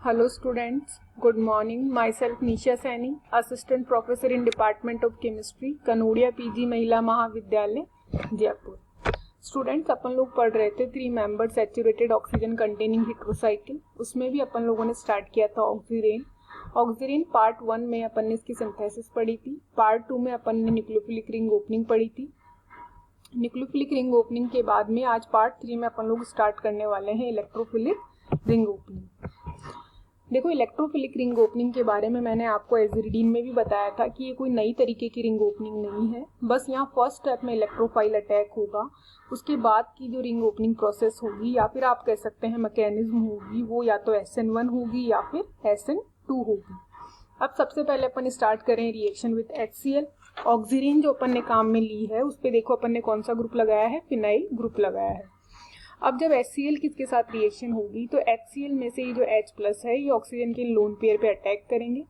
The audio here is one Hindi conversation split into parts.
Hello students, good morning. Myself Nisha Saini, Assistant Professor in Department of Chemistry, Kanodia PG महिला महाविद्यालय जयपुर। स्टूडेंट्स अपन लोग पढ़ रहे थे 3 मेंबर सैचुरेटेड ऑक्सीजन कंटेनिंग हेटेरोसाइकिल। उसमें भी अपन लोगों ने स्टार्ट किया था ऑक्सीरेन। ऑक्सीरेन पार्ट 1 में अपन ने इसकी सिंथेसिस पढ़ी थी। पार्ट 2 में अपन ने न्यूक्लियोफिलिक रिंग ओपनिंग पढ़ी थी। न्यूक्लियोफिलिक रिंग ओपनिंग के बाद में आज पार्ट 3 में अपन लोग स्टार्ट करने वाले हैं इलेक्ट्रोफिलिक रिंग ओपनिंग। देखो, इलेक्ट्रोफिलिक रिंग ओपनिंग के बारे में मैंने आपको एजिरिडीन में भी बताया था कि ये कोई नई तरीके की रिंग ओपनिंग नहीं है। बस यहाँ फर्स्ट स्टेप में इलेक्ट्रोफाइल अटैक होगा, उसके बाद की जो रिंग ओपनिंग प्रोसेस होगी या फिर आप कह सकते हैं मैकेनिज्म होगी, वो या तो SN1 होगी या फिर SN2 होगी। अब सबसे पहले अपन स्टार्ट करें रिएक्शन विद HCl। ऑक्सीरेन जो अपन ने काम में ली है उस पर देखो अपन ने कौन सा ग्रुप लगाया है, फिनाइल ग्रुप लगाया है। अब जब HCl किसके साथ रिएक्शन होगी तो HCl में से ये जो H+ है ये ऑक्सीजन के लोन पेयर पे अटैक करेंगे।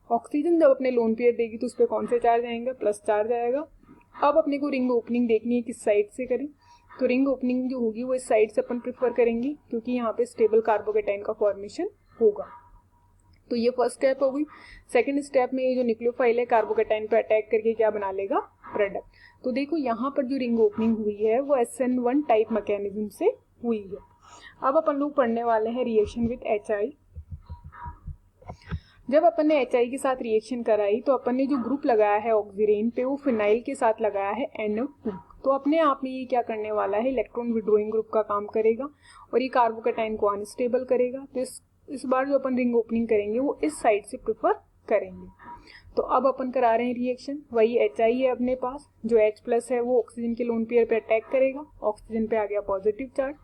ऑक्सीजन जब अपने लोन पेयर देगी तो उस पर कौन से चार्ज आएंगे, प्लस चार्ज आएगा। अब अपने को रिंग ओपनिंग देखनी है किस साइड से करें, तो रिंग ओपनिंग जो होगी वो इस साइड से अपन प्रेफर करेंगे क्योंकि यहाँ पे स्टेबल कार्बोकेटाइन का फॉर्मेशन होगा। तो ये फर्स्ट स्टेप हो गई। सेकेंड स्टेप में ये जो न्यूक्लियोफाइल है कार्बोकेटाइन पे अटैक करके क्या बना लेगा, प्रोडक्ट। तो देखो यहाँ पर जो रिंग ओपनिंग हुई है वो SN1 टाइप मैकेनिज्म से हुई है। अब अपन लोग पढ़ने वाले हैं रिएक्शन विद HI। जब अपन ने HI के साथ रिएक्शन कराई तो अपन ने जो ग्रुप लगाया है ऑक्सीरेन पे वो फिनाइल के साथ लगाया है NO2। तो अपने आप में ये क्या करने वाला है, इलेक्ट्रॉन विड्रॉइंग ग्रुप का काम करेगा और ये कार्बोकेटाइन को अनस्टेबल करेगा। तो इस बार जो अपन रिंग ओपनिंग करेंगे वो इस साइड से प्रेफर करेंगे। तो अब अपन करा रहे हैं रिएक्शन, वही HI है अपने पास। जो H+ है वो ऑक्सीजन के लोन पेयर पे अटैक करेगा, ऑक्सीजन पे आ गया पॉजिटिव चार्ज।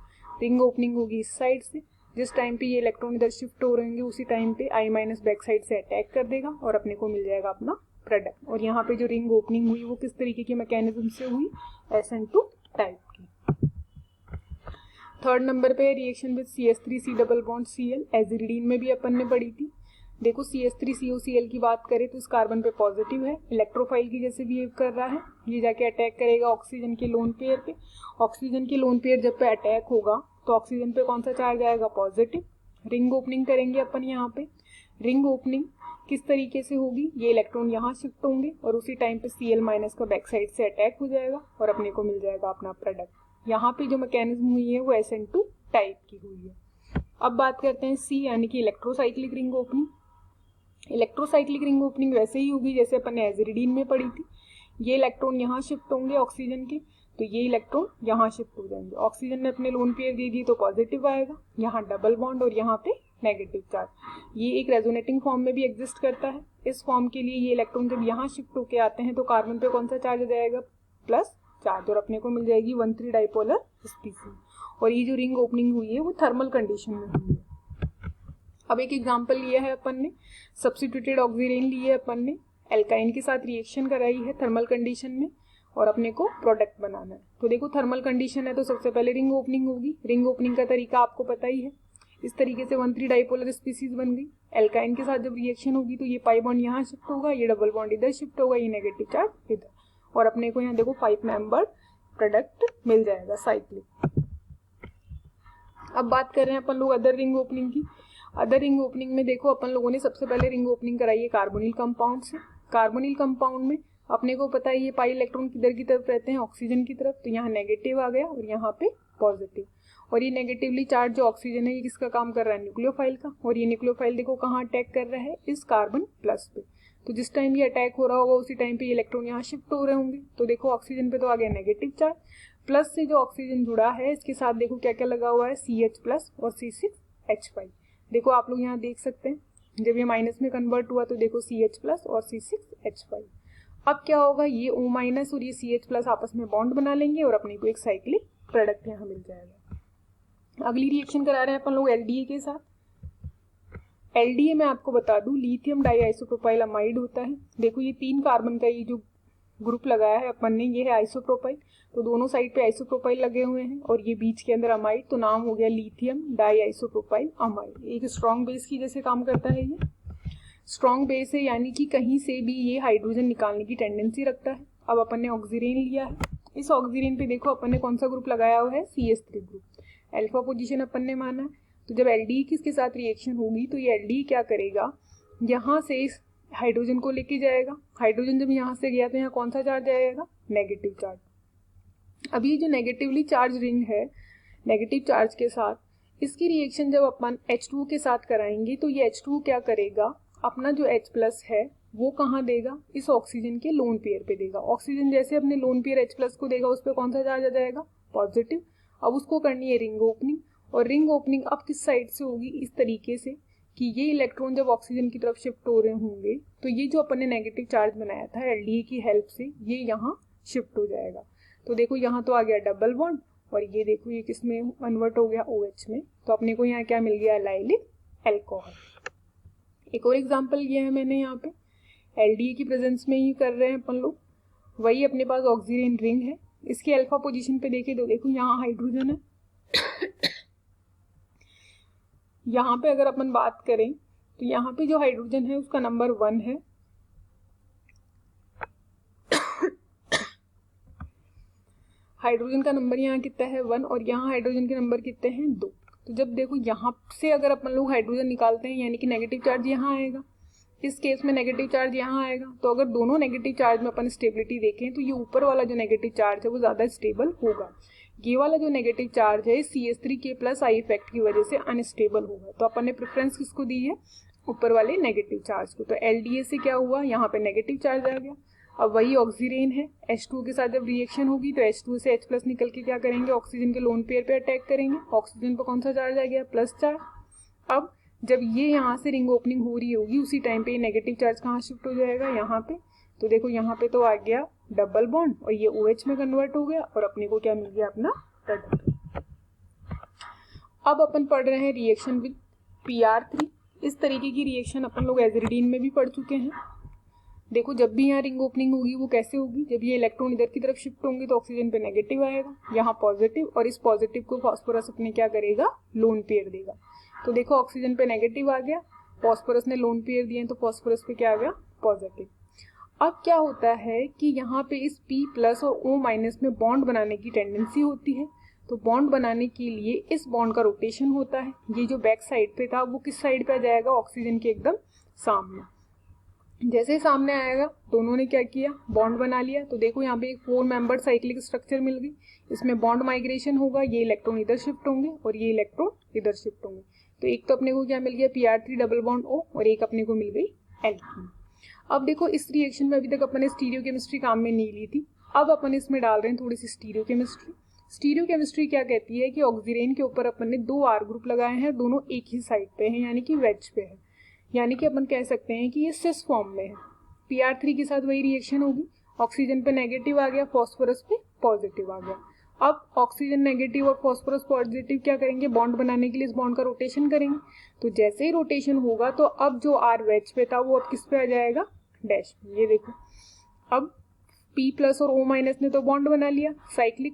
रिंग ओपनिंग होगी इस साइड से। जिस टाइम पे ये इलेक्ट्रॉन इधर शिफ्ट हो रहेंगे उसी टाइम पे I- बैक साइड से अटैक कर देगा और अपने को मिल जाएगा अपना प्रोडक्ट। और यहाँ पे जो रिंग ओपनिंग हुई वो किस तरीके की मैकेनिज्म से हुई, SN2 टाइप की। थर्ड नंबर पे reaction with CH3C double bond Cl। एजिरिडीन में भी अपन ने पढ़ी थी। देखो CH3COCl की बात करें तो इस कार्बन पे पॉजिटिव है, इलेक्ट्रोफाइल की जैसे बिहेव कर रहा है। ये जाके अटैक करेगा ऑक्सीजन के लोन पेयर पे। ऑक्सीजन के लोन पेयर जब पे अटैक होगा तो ऑक्सीजन पे कौन सा चार्ज आएगा, पॉजिटिव। रिंग ओपनिंग करेंगे अपन यहाँ पे। रिंग ओपनिंग किस तरीके से होगी, ये इलेक्ट्रॉन यहाँ शिफ्ट होंगे और उसी टाइम पे Cl- का बैक साइड से अटैक हो जाएगा और अपने को मिल जाएगा अपना प्रोडक्ट। यहाँ पे जो मैकेनिज्म हुई है वो SN2 टाइप की हुई है। अब बात करते हैं C यानी कि electrocyclic ring opening. Electrocyclic ring opening वैसे ही होगी जैसे अपन ने एजिरिडीन में पढ़ी थी। ये इलेक्ट्रॉन यहाँ शिफ्ट होंगे ऑक्सीजन के, तो ये इलेक्ट्रॉन यहाँ शिफ्ट हो जाएंगे। ऑक्सीजन ने अपने लोन पेयर दे दी तो पॉजिटिव आएगा, यहाँ डबल बॉन्ड और यहाँ पे नेगेटिव चार्ज। ये एक रेजोनेटिंग फॉर्म में भी एग्जिस्ट करता है। इस फॉर्म के लिए ये इलेक्ट्रॉन जब यहाँ शिफ्ट होके आते हैं तो कार्बन पे कौन सा चार्ज आ जाएगा, प्लस चार्ज, और अपने को मिल जाएगी 1,3 डाइपोलर स्पीसीज। और ये जो रिंग ओपनिंग हुई है वो थर्मल कंडीशन में हुई है। अब एक एग्जांपल लिया है अपन ने, सब्स्टिट्यूटेड ऑक्सीरेन लिए अपन ने, एल्काइन के साथ रिएक्शन कराई है थर्मल कंडीशन में और अपने को प्रोडक्ट बनाना है। तो देखो थर्मल कंडीशन है तो सबसे पहले रिंग ओपनिंग होगी। रिंग ओपनिंग का तरीका आपको पता ही है। इस तरीके से 1,3 डाइपोलर स्पीसीज बन गई। एल्काइन के साथ जब रिएक्शन होगी तो ये पाई बॉन्ड यहाँ शिफ्ट होगा, ये डबल बॉन्ड इधर शिफ्ट होगा, ये नेगेटिव चार्ज इधर, और अपने को यहाँ देखो 5 मेंबर प्रोडक्ट मिल जाएगा साइक्लिक। अब बात कर रहे हैं अपन लोग अदर रिंग ओपनिंग की। अदर रिंग ओपनिंग में देखो अपन लोगों ने सबसे पहले रिंग ओपनिंग कराई है कार्बोनिल कंपाउंड से। कार्बोनिल कंपाउंड में अपने को पता है ये पाई इलेक्ट्रॉन किधर की तरफ रहते हैं, ऑक्सीजन की तरफ, तो यहाँ नेगेटिव आ गया और यहाँ पे पॉजिटिव। और ये नेगेटिवली चार्ज जो ऑक्सीजन है ये किसका काम कर रहा है, न्यूक्लियोफाइल का। और ये न्यूक्लियोफाइल देखो कहाँ अटैक कर रहा है, इस कार्बन प्लस पे। तो जिस टाइम ये अटैक हो रहा होगा उसी टाइम पे ये इलेक्ट्रॉन यहाँ शिफ्ट हो रहे होंगे। तो देखो ऑक्सीजन पे तो आ गया नेगेटिव चार्ज, प्लस से जो ऑक्सीजन जुड़ा है इसके साथ देखो क्या क्या लगा हुआ है, CH+ और C6H5। देखो आप लोग यहाँ देख सकते हैं जब ये माइनस में कन्वर्ट हुआ तो देखो CH+ और C6H5। अब क्या होगा, ये O- और ये CH+ आपस में बॉन्ड बना लेंगे और अपने को एक साइक्लिक प्रोडक्ट यहाँ मिल जाएगा। अगली रिएक्शन करा रहे हैं अपन लोग LDA के साथ। LDA में आपको बता दूं लिथियम डाइआइसोप्रोपाइल अमाइड होता है। देखो ये 3 कार्बन का ये जो ग्रुप लगाया है अपन ने, ये है आइसोप्रोपाइल। तो दोनों साइड पे आइसोप्रोपाइल लगे हुए हैं और ये बीच के अंदर अमाइड, तो नाम हो गया लिथियम डाइआइसोप्रोपाइल अमाइड। एक स्ट्रॉन्ग बेस की जैसे काम करता है। ये स्ट्रॉन्ग बेस है यानी कि कहीं से भी ये हाइड्रोजन निकालने की टेंडेंसी रखता है। अब अपन ने ऑक्सीरेन लिया है। इस ऑक्सीरेन पे देखो अपन ने कौन सा ग्रुप लगाया हुआ है, CH3 ग्रुप। अल्फा पोजीशन अपन ने माना है। तो जब एल्डिहाइड की इसके साथ रिएक्शन होगी तो ये एल्डिहाइड क्या करेगा, यहाँ से इस हाइड्रोजन को लेके जाएगा। हाइड्रोजन जब यहाँ से गया तो यहाँ कौन सा चार्ज आएगा, नेगेटिव चार्ज। अब ये जो नेगेटिवली चार्ज रिंग है नेगेटिव चार्ज के साथ, इसकी रिएक्शन जब अपन H2O के साथ कराएंगे तो ये H2O क्या करेगा, अपना जो H+ है वो कहाँ देगा, इस ऑक्सीजन के लोन पेयर पे देगा। ऑक्सीजन जैसे अपने लोन पेयर H+ को देगा उस पर कौन सा चार्ज आ जाएगा, पॉजिटिव। अब उसको करनी है रिंग ओपनिंग, और रिंग ओपनिंग अब किस साइड से होगी, इस तरीके से कि ये इलेक्ट्रॉन जब ऑक्सीजन की तरफ शिफ्ट हो रहे होंगे तो ये जो अपन ने नेगेटिव चार्ज बनाया था एल्डिहाइड की हेल्प से ये यहाँ शिफ्ट हो जाएगा। तो देखो यहाँ तो आ गया डबल बॉन्ड, और ये देखो ये किस में कन्वर्ट हो गया, OH में। तो अपने को यहाँ क्या मिल गया, एलाइलिक अल्कोहल। एक और एग्जांपल ये है मैंने यहाँ पे एल्डिहाइड की प्रेजेंस में ही कर रहे हैं अपन लोग। वही अपने पास ऑक्सीजन रिंग है, इसकी अल्फा पोजीशन पे देखे तो देखो यहाँ हाइड्रोजन है। यहाँ पे अगर अपन बात करें तो यहाँ पे जो हाइड्रोजन है उसका नंबर 1 है, हाइड्रोजन का नंबर यहाँ कितना है 1, और यहाँ हाइड्रोजन के नंबर कितने हैं 2। तो जब देखो यहाँ से अगर अपन लोग हाइड्रोजन निकालते हैं यानी कि नेगेटिव चार्ज यहाँ आएगा, इस केस में नेगेटिव चार्ज यहाँ आएगा। तो अगर दोनों नेगेटिव चार्ज में अपन स्टेबिलिटी देखें तो ये ऊपर वाला जो नेगेटिव चार्ज है वो ज़्यादा स्टेबल होगा, ये वाला जो नेगेटिव चार्ज है CH3K+ आई इफेक्ट की वजह से अनस्टेबल होगा। तो अपन ने प्रेफरेंस किसको दी है, ऊपर वाले नेगेटिव चार्ज को। तो एल्डिहाइड से क्या हुआ, यहाँ पे नेगेटिव चार्ज आ गया। अब वही ऑक्सीजन है, H2O के साथ जब रिएक्शन होगी तो H2O से H+ निकल के क्या करेंगे, ऑक्सीजन के लोन पेयर पे अटैक करेंगे। ऑक्सीजन पर कौन सा चार्ज आ गया, प्लस चार्ज। अब जब ये यहाँ से रिंग ओपनिंग हो रही होगी उसी टाइम पे नेगेटिव चार्ज कहाँ शिफ्ट हो जाएगा, यहाँ पे। तो देखो यहाँ पे तो आ गया डबल बॉन्ड और ये OH में कन्वर्ट हो गया और अपने को क्या मिल गया, अपना प्रोडक्ट। अब अपन पढ़ रहे हैं रिएक्शन विद PR3। इस तरीके की रिएक्शन अपन लोग एजिरिडीन में भी पढ़ चुके हैं। देखो जब भी यहाँ रिंग ओपनिंग होगी वो कैसे होगी, जब ये इलेक्ट्रॉन इधर की तरफ शिफ्ट होंगे तो ऑक्सीजन पे नेगेटिव आएगा, यहाँ पॉजिटिव, और इस पॉजिटिव को फास्फोरस अपने क्या करेगा, लोन पेयर देगा। तो देखो ऑक्सीजन पे नेगेटिव आ गया, फास्फोरस ने लोन पेयर दिए तो फास्फोरस पे क्या आ गया, पॉजिटिव। अब क्या होता है कि यहाँ पे इस P+ और O- में बॉन्ड बनाने की टेंडेंसी होती है। तो बॉन्ड बनाने के लिए इस बॉन्ड का रोटेशन होता है। ये जो बैक साइड पे था वो किस साइड पे आ जाएगा, ऑक्सीजन के एकदम सामने। जैसे सामने आएगा दोनों ने क्या किया, बॉन्ड बना लिया। तो देखो यहाँ पे एक 4 मेंबर साइक्लिक स्ट्रक्चर मिल गई, इसमें बॉन्ड माइग्रेशन होगा, ये इलेक्ट्रॉन इधर शिफ्ट होंगे और ये इलेक्ट्रॉन इधर शिफ्ट होंगे। तो एक तो अपने को क्या मिल गया, PR3 डबल बॉन्ड O, और एक अपने को मिल गई एल्कीन। अब देखो इस रिएक्शन में अभी तक अपन ने स्टीरियोकेमिस्ट्री काम में नहीं ली थी, अब अपन इसमें डाल रहे हैं थोड़ी सी स्टीरियोकेमिस्ट्री। स्टीरियोकेमिस्ट्री क्या कहती है कि ऑक्सीजन के ऊपर अपन ने 2 R ग्रुप लगाए हैं, दोनों एक ही साइड पे हैं यानी कि वेज पे है, यानी कि अपन कह सकते हैं कि ये सिस फॉर्म में है। PR3 के साथ वही रिएक्शन होगी, ऑक्सीजन पे नेगेटिव आ गया, फास्फोरस पे पॉजिटिव आ गया। अब ऑक्सीजन नेगेटिव और फास्फोरस पॉजिटिव क्या करेंगे, बॉन्ड बनाने के लिए इस बॉन्ड का रोटेशन करेंगे। तो जैसे ही रोटेशन होगा तो अब जो R वेज पे था वो अब किस पे आ जाएगा, डैश पे। ये देखो अब P+ और O- ने तो बॉन्ड बना लिया, साइक्लिक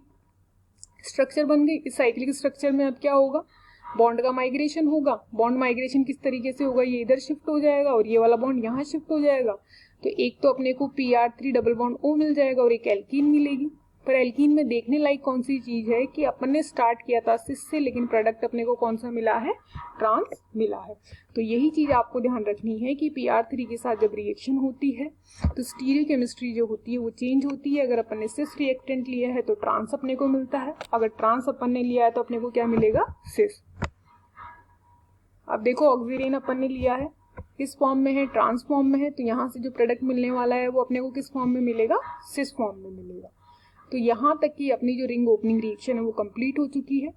स्ट्रक्चर बन गई। इस साइक्लिक स्ट्रक्चर में अब क्या होगा, बॉन्ड का माइग्रेशन होगा। बॉन्ड माइग्रेशन किस तरीके से होगा, ये इधर शिफ्ट हो जाएगा और ये वाला बॉन्ड यहाँ शिफ्ट हो जाएगा। तो एक तो अपने को PR3 डबल बॉन्ड O मिल जाएगा और एक एल्कीन मिलेगी। पर एल्कीन में देखने लायक कौन सी चीज है कि अपन ने स्टार्ट किया था सिस से, लेकिन प्रोडक्ट अपने को कौन सा मिला है, ट्रांस मिला है। तो यही चीज आपको ध्यान रखनी है कि PR3 के साथ जब रिएक्शन होती है तो स्टीरियोकेमिस्ट्री जो होती है वो चेंज होती है। अगर अपन ने सिस रिएक्टेंट लिया है तो ट्रांस अपने को मिलता है, अगर ट्रांस अपन ने लिया है तो अपने को क्या मिलेगा, सिस। अब देखो ऑक्सीजन अपन ने लिया है, किस फॉर्म में है, ट्रांस फॉर्म में है, तो यहाँ से जो प्रोडक्ट मिलने वाला है वो अपने को किस फॉर्म में मिलेगा, सिस फॉर्म में मिलेगा। तो यहाँ तक की अपनी जो रिंग ओपनिंग रिएक्शन है वो कंप्लीट हो चुकी है।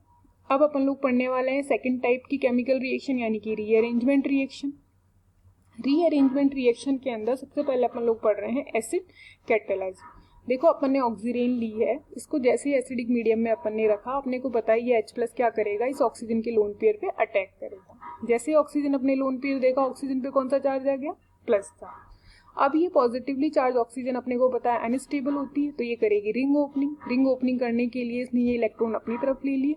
अब अपन लोग पढ़ने वाले हैं सेकंड टाइप की केमिकल रिएक्शन यानी कि रीअरेंजमेंट रिएक्शन। रीअरेंजमेंट रिएक्शन के अंदर सबसे पहले अपन लोग पढ़ रहे हैं एसिड कैटालाइज़र। देखो अपन ने ऑक्सीजन ली है, इसको जैसे ही एसिडिक मीडियम में अपन ने रखा, अपने को पता है ये H+ क्या करेगा, इस ऑक्सीजन के लोन पेयर पे अटैक करेगा। जैसे ही ऑक्सीजन अपने लोन पेयर देगा, ऑक्सीजन पे कौन सा चार्ज आ गया, प्लस चार्ज। अब ये पॉजिटिवली चार्ज ऑक्सीजन अपने को पता है अनस्टेबल होती है, तो ये करेगी रिंग ओपनिंग। रिंग ओपनिंग करने के लिए इसने ये इलेक्ट्रॉन अपनी तरफ ले लिए,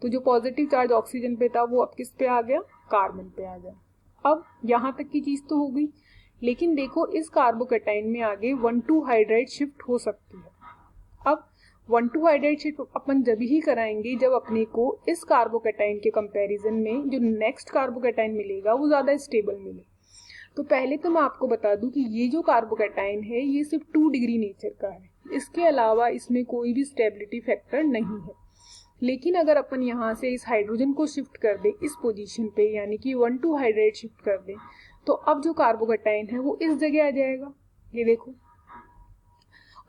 तो जो पॉजिटिव चार्ज ऑक्सीजन पे था वो अब किस पे आ गया, कार्बन पे आ गया। अब यहाँ तक की चीज तो हो गई, लेकिन देखो इस कार्बोकैटायन में आगे 1,2 हाइड्राइड शिफ्ट हो सकती है। अब 1,2 हाइड्राइड शिफ्ट अपन जब ही कराएंगे जब अपने को इस कार्बोकैटायन के कंपैरिजन में जो नेक्स्ट कार्बोकैटायन मिलेगा वो ज़्यादा स्टेबल मिले। तो पहले तो मैं आपको बता दूं कि ये जो कार्बोकैटायन है ये सिर्फ 2 डिग्री नेचर का है, इसके अलावा इसमें कोई भी स्टेबिलिटी फैक्टर नहीं है। लेकिन अगर अपन यहाँ से इस हाइड्रोजन को शिफ्ट कर दे इस पोजीशन पे, यानी कि 1,2 हाइड्राइड शिफ्ट कर दे, तो अब जो कार्बोकैटायन है वो इस जगह आ जाएगा, ये देखो।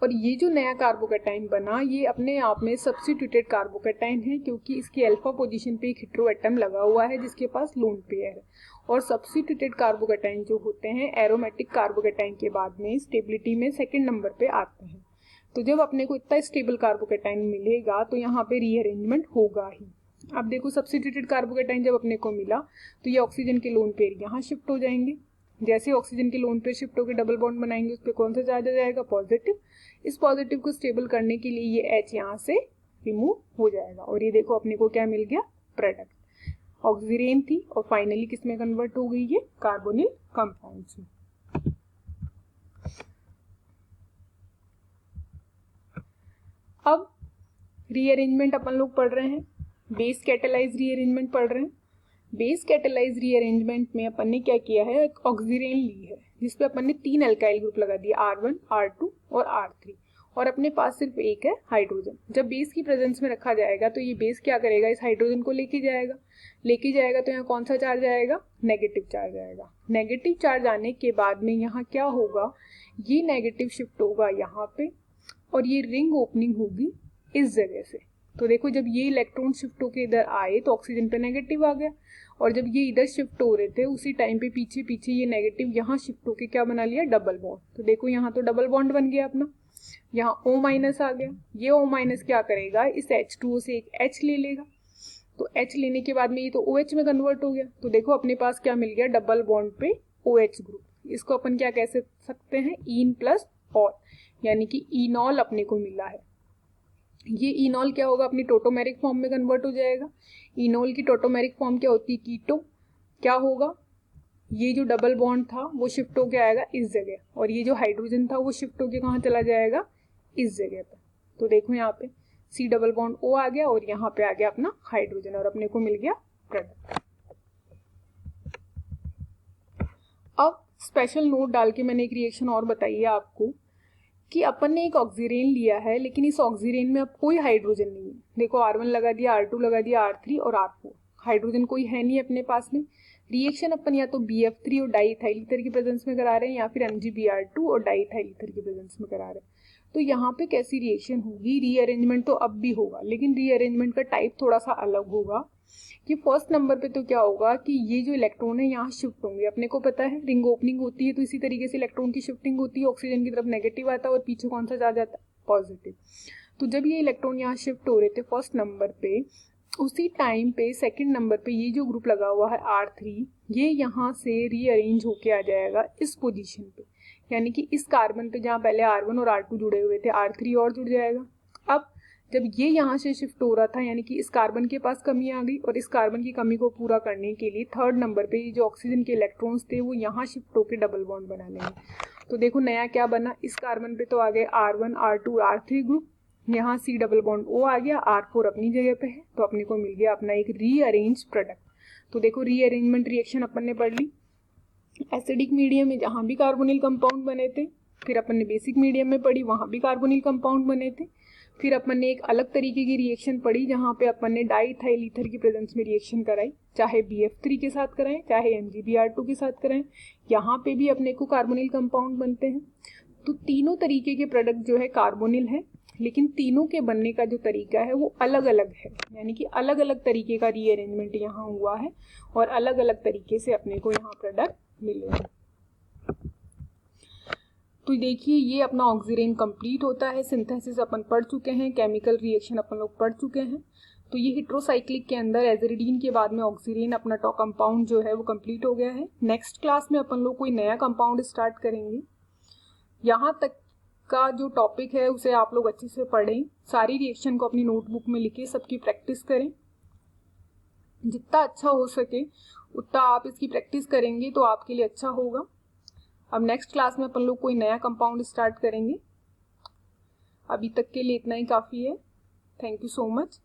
और ये जो नया कार्बोकैटायन बना ये अपने आप में सब्स्टिट्यूटेड कार्बोकैटायन है, क्योंकि इसकी अल्फा पोजीशन पे एक हेटेरो एटम लगा हुआ है जिसके पास लोन पेयर है। और सब्स्टिट्यूटेड कार्बोकैटायन जो होते हैं एरोमेटिक कार्बोकैटायन के बाद में स्टेबिलिटी में सेकंड नंबर पे आते हैं। तो जब अपने को इतना स्टेबल कार्बोकैटायन मिलेगा तो यहाँ पे रीअरेंजमेंट होगा ही। अब देखो सब्स्टिट्यूटेड कार्बोकैटायन जब अपने को मिला तो ये ऑक्सीजन के लोन पेयर यहाँ शिफ्ट हो जाएंगे। जैसे ऑक्सीजन के लोन पेयर शिफ्ट होकर डबल बॉन्ड बनाएंगे उस पर कौन सा चार्ज आ जाएगा, पॉजिटिव। इस पॉजिटिव को स्टेबल करने के लिए ये H यहाँ से रिमूव हो जाएगा और ये देखो अपने को क्या मिल गया, प्रोडक्ट। ऑक्सीरेन थी और फाइनली किस में कन्वर्ट हो गई, ये कार्बोनिल कंपाउंड्स में। अब रीअरेंजमेंट अपन लोग पढ़ रहे हैं, बेस कैटेलाइज रीअरेंजमेंट पढ़ रहे हैं। बेस कैटेलाइज रीअरेंजमेंट में अपन ने क्या किया है, एक ऑक्सीरेन ली है जिसपे अपन ने 3 अल्काइल ग्रुप लगा दिया, R1, R2 और R3, और अपने पास सिर्फ एक है हाइड्रोजन। जब बेस की प्रेजेंस में रखा जाएगा तो ये बेस क्या करेगा, इस हाइड्रोजन को लेके जाएगा तो यहाँ कौन सा चार्ज आएगा, नेगेटिव चार्ज आएगा। नेगेटिव चार्ज आने के बाद में यहाँ क्या होगा, ये नेगेटिव शिफ्ट होगा यहाँ पे और ये रिंग ओपनिंग होगी इस जगह से। तो देखो जब ये इलेक्ट्रॉन शिफ्ट होके इधर आए तो ऑक्सीजन पे नेगेटिव आ गया, और जब ये इधर शिफ्ट हो रहे थे उसी टाइम पे पीछे पीछे ये नेगेटिव यहाँ शिफ्ट होके क्या बना लिया, डबल बॉन्ड। तो देखो यहाँ तो डबल बॉन्ड बन गया अपना, यहाँ O- आ गया। ये O- क्या करेगा, इस H2O से एक H ले लेगा, तो H लेने के बाद में ये तो OH में कन्वर्ट हो गया। तो देखो अपने पास क्या मिल गया, डबल बॉन्ड पे OH ग्रुप। इसको अपन क्या कह सकते हैं, ईन प्लस ऑल, यानी कि इनॉल अपने को मिला है। ये इनॉल क्या होगा, अपनी टोटोमेरिक फॉर्म में कन्वर्ट हो जाएगा। इनॉल की टोटोमेरिक फॉर्म क्या होती है, कीटो। क्या होगा, ये जो डबल बॉन्ड था वो शिफ्ट होके आएगा इस जगह, और ये जो हाइड्रोजन था वो शिफ्ट होके कहाँ चला जाएगा, इस जगह पे। तो देखो यहाँ पे C डबल बॉन्ड O आ गया और यहाँ पे आ गया अपना हाइड्रोजन और अपने को मिल गया प्रोडक्ट। अब स्पेशल नोट डाल के मैंने एक रिएक्शन और बताई है आपको कि अपन ने एक ऑक्सीरेन लिया है, लेकिन इस ऑक्सीरेन में अब कोई हाइड्रोजन नहीं है। देखो R1 लगा दिया, R2 लगा दिया, R3 और R4, हाइड्रोजन कोई है नहीं अपने पास में। रिएक्शन अपन या तो BF3 और डाईइथाइल ईथर की प्रेजेंस में करा रहे हैं या फिर MgBr2 और डाईइथाइल ईथर की प्रेजेंस में करा रहे हैं। तो यहाँ पे कैसी रिएक्शन होगी, रीअरेंजमेंट तो अब भी होगा, लेकिन रीअरेंजमेंट का टाइप थोड़ा सा अलग होगा। कि फर्स्ट नंबर पे तो क्या होगा कि ये जो इलेक्ट्रॉन है यहाँ शिफ्ट होंगे। अपने को पता है रिंग ओपनिंग होती है तो इसी तरीके से इलेक्ट्रॉन की शिफ्टिंग होती है, ऑक्सीजन की तरफ नेगेटिव आता है और पीछे कौन सा चार्ज आता है, पॉजिटिव। तो जब ये इलेक्ट्रॉन यहाँ शिफ्ट हो रहे थे फर्स्ट नंबर पे, उसी टाइम पे सेकंड नंबर पे ये जो ग्रुप लगा हुआ है R3, ये यहाँ से रीअरेंज होके आ जाएगा इस पोजीशन पे, यानी कि इस कार्बन पे जहाँ पहले R1 और R2 जुड़े हुए थे R3 और जुड़ जाएगा। अब जब ये यहाँ से शिफ्ट हो रहा था, यानी कि इस कार्बन के पास कमी आ गई, और इस कार्बन की कमी को पूरा करने के लिए थर्ड नंबर पे ये जो ऑक्सीजन के इलेक्ट्रॉन्स थे वो यहाँ शिफ्ट होकर डबल बॉन्ड बना लेंगे। तो देखो नया क्या बना, इस कार्बन पे तो आ गए R1, R2, R3 ग्रुप, यहाँ C डबल बॉन्ड O आ गया, R4 अपनी जगह पे है, तो अपने को मिल गया अपना एक रीअरेंज प्रोडक्ट। तो देखो रीअरेंजमेंट रिएक्शन अपन ने पढ़ ली। एसिडिक मीडियम में जहाँ भी कार्बोनिल कंपाउंड बने थे, फिर अपन ने बेसिक मीडियम में पढ़ी, वहाँ भी कार्बोनिल कंपाउंड बने थे। फिर अपन ने एक अलग तरीके की रिएक्शन पढ़ी जहाँ पे अपन ने डाईइथाइल ईथर की प्रेजेंस में रिएक्शन कराई, चाहे BF3 के साथ कराएं चाहे MgBr2 के साथ कराएं, यहाँ पे भी अपने को कार्बोनिल कंपाउंड बनते हैं। तो तीनों तरीके के प्रोडक्ट जो है कार्बोनिल है, लेकिन तीनों के बनने का जो तरीका है वो अलग अलग है, यानी कि अलग अलग तरीके का रीअरेंजमेंट यहाँ हुआ है और अलग अलग तरीके से अपने को यहाँ प्रोडक्ट मिले हैं। तो देखिए ये अपना ऑक्सीरेन कंप्लीट होता है, सिंथेसिस अपन पढ़ चुके हैं, केमिकल रिएक्शन अपन लोग पढ़ चुके हैं। तो ये हेट्रोसाइक्लिक के अंदर एजिरिडीन के बाद में ऑक्सीरेन अपना टॉप कंपाउंड जो है वो कंप्लीट हो गया है। नेक्स्ट क्लास में अपन लोग कोई नया कंपाउंड स्टार्ट करेंगे। यहाँ तक का जो टॉपिक है उसे आप लोग अच्छे से पढ़ें, सारी रिएक्शन को अपनी नोटबुक में लिखे, सबकी प्रैक्टिस करें, जितना अच्छा हो सके उतना आप इसकी प्रैक्टिस करेंगे तो आपके लिए अच्छा होगा। अब नेक्स्ट क्लास में अपन लोग कोई नया कंपाउंड स्टार्ट करेंगे। अभी तक के लिए इतना ही काफ़ी है। Thank you so much.